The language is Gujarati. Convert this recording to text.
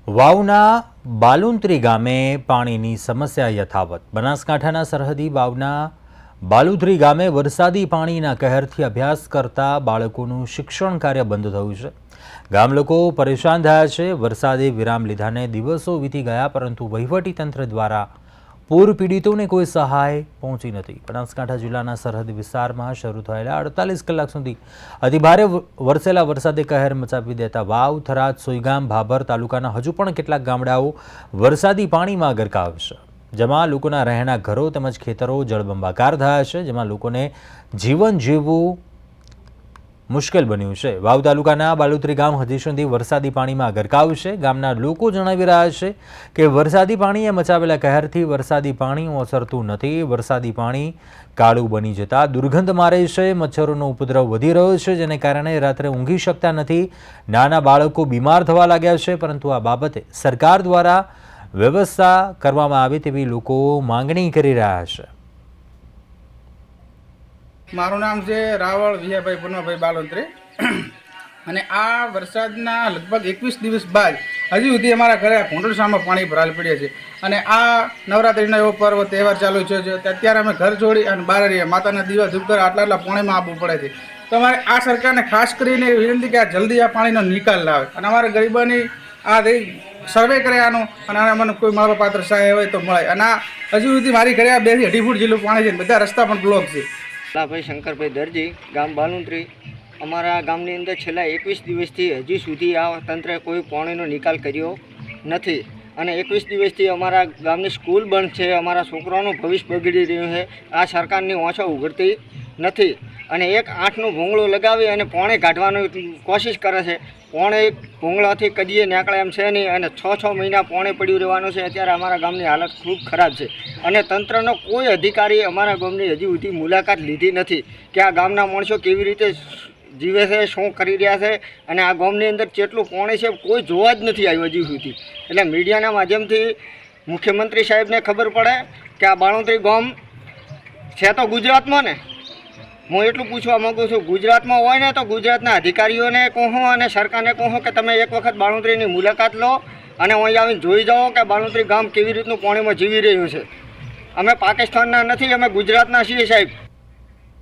વાવના બાલુંત્રી ગામે પાણીની સમસ્યા યથાવત। બનાસકાંઠાના સરહદી વાવના બાલુંત્રી ગામે વરસાદી પાણીના કહેરથી અભ્યાસ કરતા બાળકોનું શિક્ષણ કાર્ય બંધ થયું છે। ગામ લોકો પરેશાન થયા છે। વરસાદે વિરામ લીધાને દિવસો વીતી ગયા, પરંતુ વહીવટીતંત્ર દ્વારા પૂર પીડિતોને કોઈ સહાય પહોંચી નથી। બનાસકાંઠા જિલ્લાના સરહદ વિસ્તારમાં શરૂ થયેલા 48 કલાક સુધી અતિભારે વરસેલા વરસાદે કહેર મચાવી દેતા વાવ, થરાદ, સોઈગામ, ભાભર તાલુકાના હજુ પણ કેટલાક ગામડાઓ વરસાદી પાણીમાં ગરકાવ છે, જેમાં લોકોના રહેણા ઘરો તેમજ ખેતરો જળબંબાકાર થયા છે, જેમાં લોકોને જીવન જીવવું મુશ્કેલ બન્યું છે। વાવ તાલુકાના બાલુંત્રી ગામ હજી સુધી વરસાદી પાણીમાં ગરકાવ છે। ગામના લોકો જણાવી રહ્યા છે કે વરસાદી પાણીએ મચાવેલા કહેરથી વરસાદી પાણી ઓસરતું નથી। વરસાદી પાણી કાળું બની જતા દુર્ગંધ મારે છે। મચ્છરોનો ઉપદ્રવ વધી રહ્યો છે, જેને કારણે રાત્રે ઊંઘી શકતા નથી। નાના બાળકો બીમાર થવા લાગ્યા છે, પરંતુ આ બાબતે સરકાર દ્વારા વ્યવસ્થા કરવામાં આવે તેવી લોકો માંગણી કરી રહ્યા છે। મારું નામ છે રાવળ વિજયભાઈ પૂર્ણભાઈ બાલોત્રી અને આ વરસાદના લગભગ 21 દિવસ બાદ હજી સુધી અમારા ઘરે ઘૂંટણસામાં પાણી ભરાયેલ પડ્યા છે અને આ નવરાત્રિનો એવો પર્વ તહેવાર ચાલુ છે અત્યારે અમે ઘર છોડી અને બહાર રહીએ માતાના દીવા ધૂપ કરી આટલા પાણીમાં આવવું પડે છે। તો અમારે આ સરકારને ખાસ કરીને વિનંતી કે આ જલ્દી આ પાણીનો નિકાલ લાવે અને અમારા ગરીબોની આ સર્વે કરે આનો અને મને કોઈ મળવાપાત્ર સહાય હોય તો મળે। અને આ હજુ સુધી મારી ઘરે આ 2 થી 2.5 ફૂટ જેટલું પાણી છે, બધા રસ્તા પણ બ્લોક છે। ભાઈ શંકરભાઈ દરજી, ગામ બાલુંત્રી। અમારા ગામની અંદર છેલ્લા 21 દિવસથી હજી સુધી આ તંત્રે કોઈ પાણીનો નિકાલ કર્યો નથી અને 21 દિવસથી અમારા ગામની સ્કૂલ બંધ છે। અમારા છોકરાઓનું ભવિષ્ય બગડી રહ્યું છે। આ સરકારની ઓછો ઉઘડતી નથી અને 1-8નું ભૂંગળું લગાવી અને પાણી કાઢવાની કોશિશ કરે છે। પાણી ભૂંગળાથી કદીએ નીકળે એમ છે નહીં અને 6 મહિના પાણી પડ્યું રહેવાનું છે। અત્યારે અમારા ગામની હાલત ખૂબ ખરાબ છે અને તંત્રનો કોઈ અધિકારી અમારા ગામની હજી સુધી મુલાકાત લીધી નથી કે આ ગામના માણસો કેવી રીતે જીવે છે, શું કરી રહ્યા છે અને આ ગામની અંદર કેટલું પાણી છે કોઈ જોવા જ નથી આવ્યું હજી સુધી। એટલે મીડિયાના માધ્યમથી મુખ્યમંત્રી સાહેબને ખબર પડે કે આ બાલુંત્રી ગામ છે તો ગુજરાતમાં ને। હું એટલું પૂછવા માગું છું, ગુજરાતમાં હોય ને તો ગુજરાતના અધિકારીઓને કહું અને સરકારને કહું કે તમે એક વખત બાલુંત્રીની મુલાકાત લો અને અહીં આવીને જોઈ જાઓ કે બાલુંત્રી ગામ કેવી રીતનું પાણીમાં જીવી રહ્યું છે। અમે પાકિસ્તાનના નથી, અમે ગુજરાતના છીએ સાહેબ।